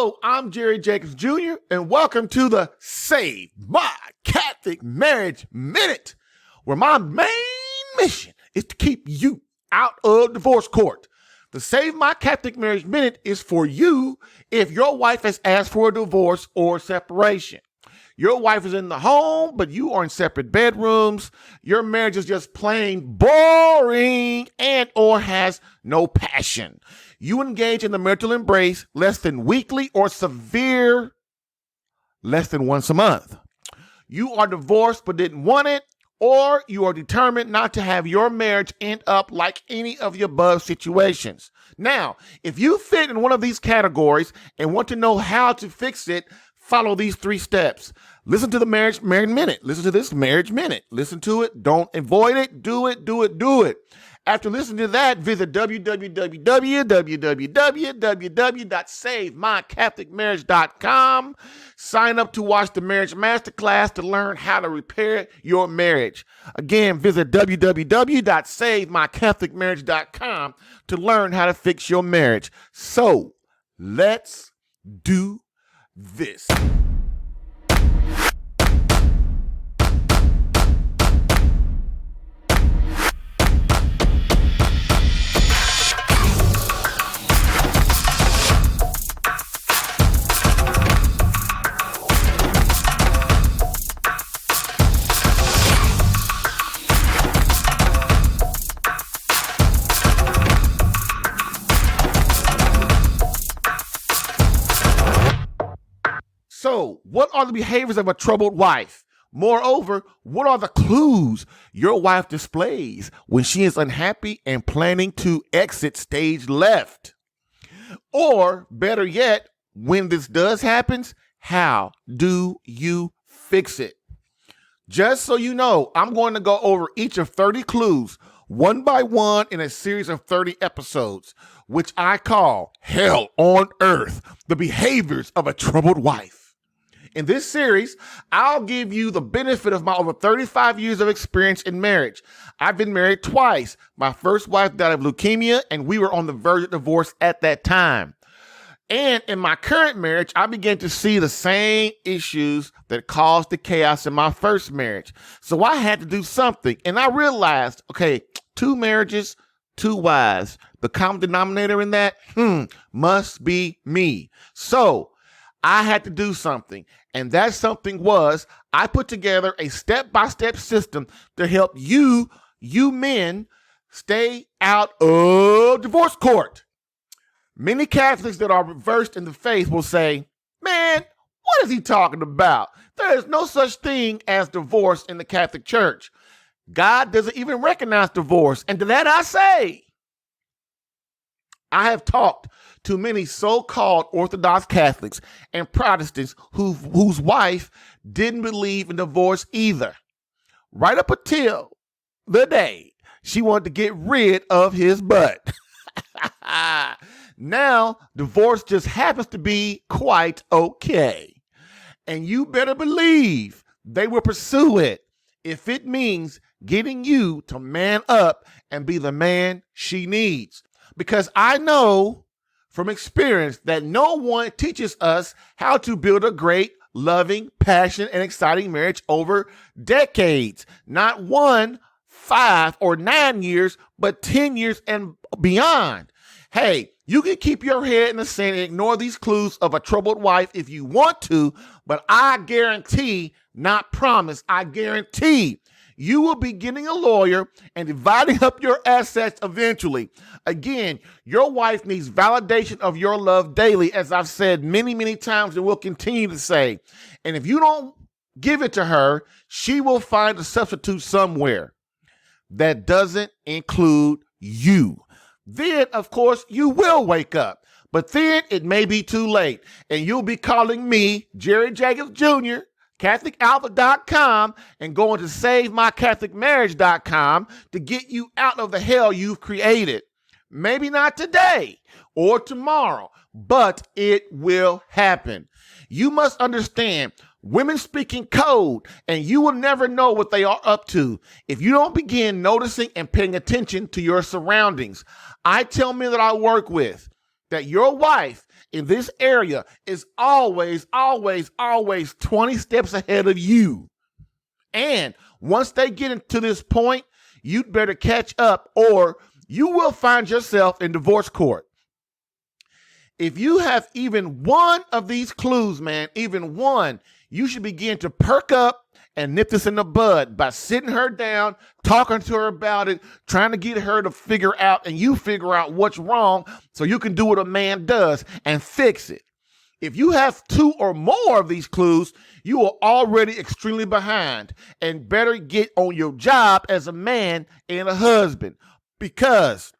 Hello, I'm Jerry Jacobs Jr., and welcome to the Save My Catholic Marriage Minute, where my main mission is to keep you out of divorce court. The Save My Catholic Marriage Minute is for you if your wife has asked for a divorce or separation. Your wife is in the home, but you are in separate bedrooms. Your marriage is just plain boring and or has no passion. You engage in the marital embrace less than weekly or severe less than once a month. You are divorced but didn't want it, or you are determined not to have your marriage end up like any of the above situations. Now, if you fit in one of these categories and want to know how to fix it, follow these 3 steps. Listen to the Marriage Minute. Listen to this Marriage Minute. Listen to it. Don't avoid it. Do it. Do it. Do it. After listening to that, visit www.savemycatholicmarriage.com. Sign up to watch the Marriage Masterclass to learn how to repair your marriage. Again, visit www.savemycatholicmarriage.com to learn how to fix your marriage. So, let's do this. So, what are the behaviors of a troubled wife? Moreover, what are the clues your wife displays when she is unhappy and planning to exit stage left? Or, better yet, when this does happen, how do you fix it? Just so you know, I'm going to go over each of 30 clues, one by one in a series of 30 episodes, which I call Hell on Earth, the behaviors of a troubled wife. In this series, I'll give you the benefit of my over 35 years of experience in marriage. I've been married twice. My first wife died of leukemia, and we were on the verge of divorce at that time. And in my current marriage, I began to see the same issues that caused the chaos in my first marriage. So I had to do something. And I realized, okay, 2 marriages, 2 wives. The common denominator in that, must be me. So I had to do something. And that something was I put together a step-by-step system to help you men, stay out of divorce court. Many Catholics that are versed in the faith will say, man, what is he talking about? There is no such thing as divorce in the Catholic Church. God doesn't even recognize divorce. And to that I say, I have talked to many so-called Orthodox Catholics and Protestants whose wife didn't believe in divorce either. Right up until the day she wanted to get rid of his butt. Now, divorce just happens to be quite okay. And you better believe they will pursue it if it means getting you to man up and be the man she needs. Because I know from experience that no one teaches us how to build a great, loving, passionate, and exciting marriage over decades. Not 1, 5, or 9 years, but 10 years and beyond. Hey, you can keep your head in the sand and ignore these clues of a troubled wife if you want to, but I guarantee, not promise, I guarantee you will be getting a lawyer and dividing up your assets eventually. Again, your wife needs validation of your love daily, as I've said many, many times and will continue to say. And if you don't give it to her, she will find a substitute somewhere that doesn't include you. Then, of course, you will wake up. But then it may be too late, and you'll be calling me, Jerry Jacobs Jr., CatholicAlpha.com, and going to SaveMyCatholicMarriage.com to get you out of the hell you've created. Maybe not today or tomorrow, but it will happen. You must understand, women speaking code, and you will never know what they are up to if you don't begin noticing and paying attention to your surroundings. I tell men that I work with that your wife in this area is always, always, always 20 steps ahead of you. And once they get into this point, you'd better catch up or you will find yourself in divorce court. If you have even one of these clues, man, even one, you should begin to perk up and nip this in the bud by sitting her down, talking to her about it, trying to get her to figure out and you figure out what's wrong so you can do what a man does and fix it. If you have two or more of these clues, you are already extremely behind and better get on your job as a man and a husband, because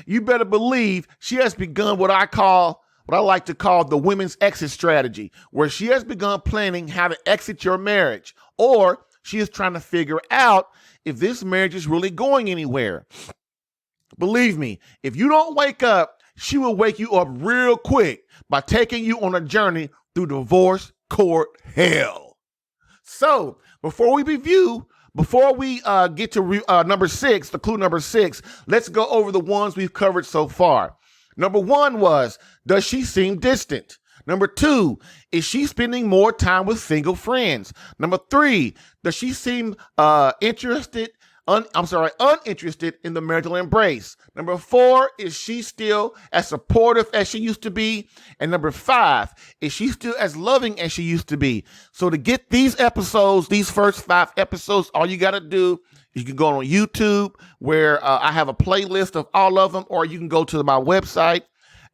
you better believe she has begun what I like to call the women's exit strategy, where she has begun planning how to exit your marriage, or she is trying to figure out if this marriage is really going anywhere. Believe me, if you don't wake up, she will wake you up real quick by taking you on a journey through divorce court hell. So before we get to number 6, the clue number 6, let's go over the ones we've covered so far. Number 1 was, does she seem distant? Number 2, is she spending more time with single friends? Number 3, does she seem uninterested in the marital embrace? Number 4, is she still as supportive as she used to be? And number 5, is she still as loving as she used to be? So to get these episodes, these first 5 episodes, all you got to do, you can go on YouTube where I have a playlist of all of them, or you can go to my website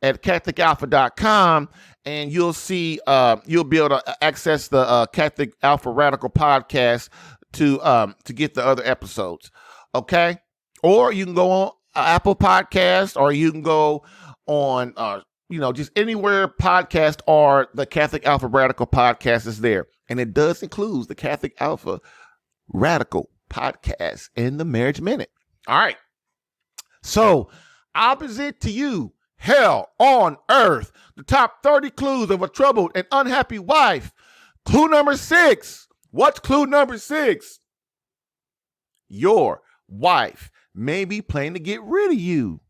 at catholicalpha.com and you'll see, you'll be able to access the Catholic Alpha Radical podcast to get the other episodes. Okay. Or you can go on Apple Podcast, or you can go on, just anywhere podcast or the Catholic Alpha Radical podcast is there. And it does include the Catholic Alpha Radical podcast in the Marriage Minute. All right. So I'll present to you Hell on Earth, the top 30 clues of a troubled and unhappy wife. Clue number 6. What's clue number 6? Your wife may be planning to get rid of you.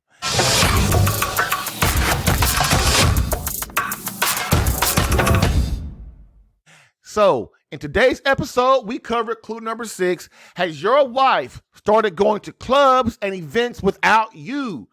So, in today's episode, we covered clue number 6. Has your wife started going to clubs and events without you?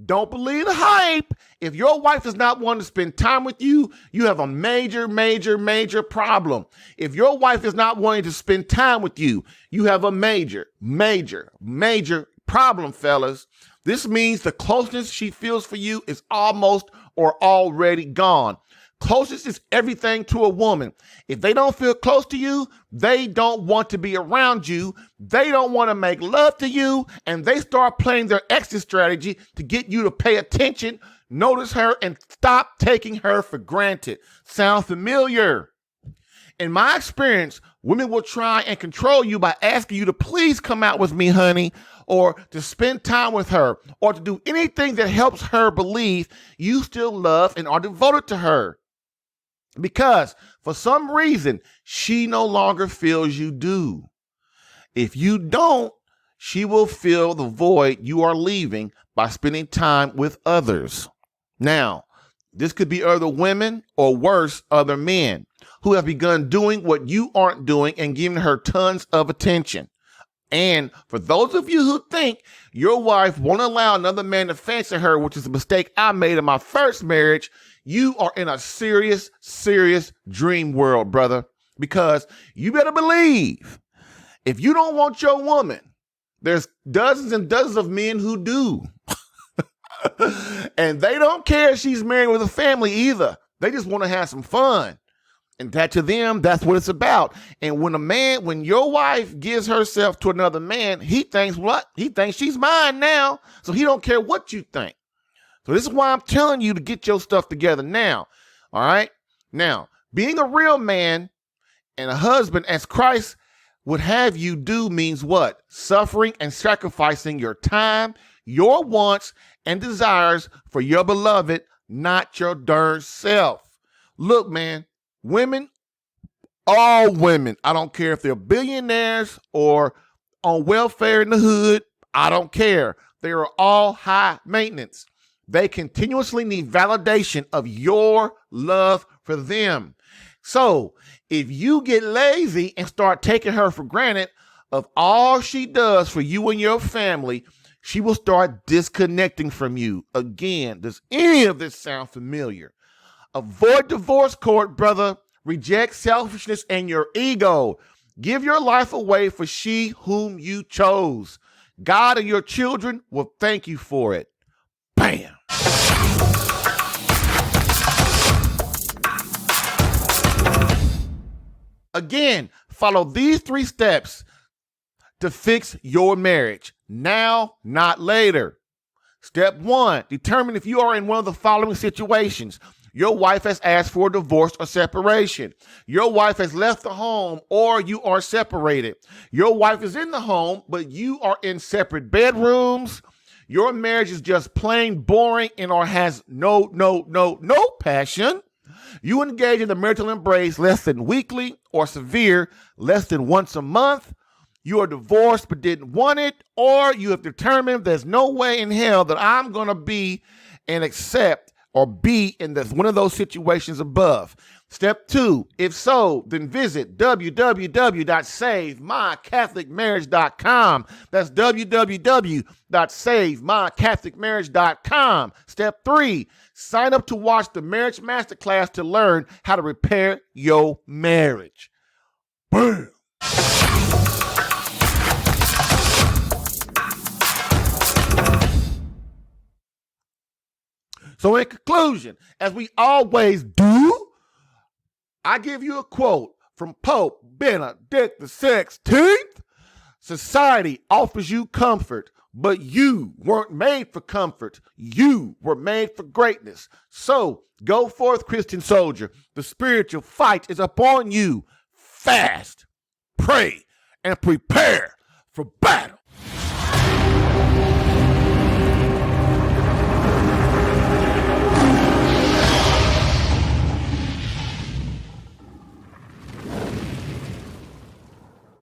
Don't believe the hype. If your wife is not wanting to spend time with you, you have a major, major, major problem. If your wife is not wanting to spend time with you, you have a major, major, major problem, fellas. This means the closeness she feels for you is almost or already gone. Closeness is everything to a woman. If they don't feel close to you, they don't want to be around you. They don't want to make love to you. And they start playing their exit strategy to get you to pay attention, notice her, and stop taking her for granted. Sound familiar? In my experience, women will try and control you by asking you to please come out with me, honey, or to spend time with her, or to do anything that helps her believe you still love and are devoted to her. Because for some reason, she no longer feels you do. If you don't, she will fill the void you are leaving by spending time with others. Now, this could be other women or worse, other men who have begun doing what you aren't doing and giving her tons of attention. And for those of you who think your wife won't allow another man to fancy her, which is a mistake I made in my first marriage, you are in a serious, serious dream world, brother. Because you better believe, if you don't want your woman, there's dozens and dozens of men who do. And they don't care if she's married with a family either. They just want to have some fun. And that to them, that's what it's about. And when your wife gives herself to another man, he thinks what? He thinks she's mine now. So he don't care what you think. So this is why I'm telling you to get your stuff together now. All right. Now, being a real man and a husband as Christ would have you do means what? Suffering and sacrificing your time, your wants and desires for your beloved, not your darn self. Look, man, women, all women, I don't care if they're billionaires or on welfare in the hood, I don't care. They are all high maintenance. They continuously need validation of your love for them. So if you get lazy and start taking her for granted of all she does for you and your family, she will start disconnecting from you. Again, does any of this sound familiar? Avoid divorce court, brother. Reject selfishness and your ego. Give your life away for she whom you chose. God and your children will thank you for it. Bam. Again, follow these 3 steps to fix your marriage. Now, not later. Step 1, determine if you are in one of the following situations. Your wife has asked for a divorce or separation. Your wife has left the home or you are separated. Your wife is in the home, but you are in separate bedrooms. Your marriage is just plain boring and or has no passion. You engage in the marital embrace less than weekly or severe, less than once a month. You are divorced but didn't want it, or you have determined there's no way in hell that I'm going to be and accept or be in one of those situations above. Step 2, if so, then visit www.savemycatholicmarriage.com. That's www.savemycatholicmarriage.com. Step 3, sign up to watch the Marriage Masterclass to learn how to repair your marriage. Boom. So in conclusion, as we always do, I give you a quote from Pope Benedict XVI. Society offers you comfort, but you weren't made for comfort. You were made for greatness. So go forth, Christian soldier. The spiritual fight is upon you. Fast, pray, and prepare for battle.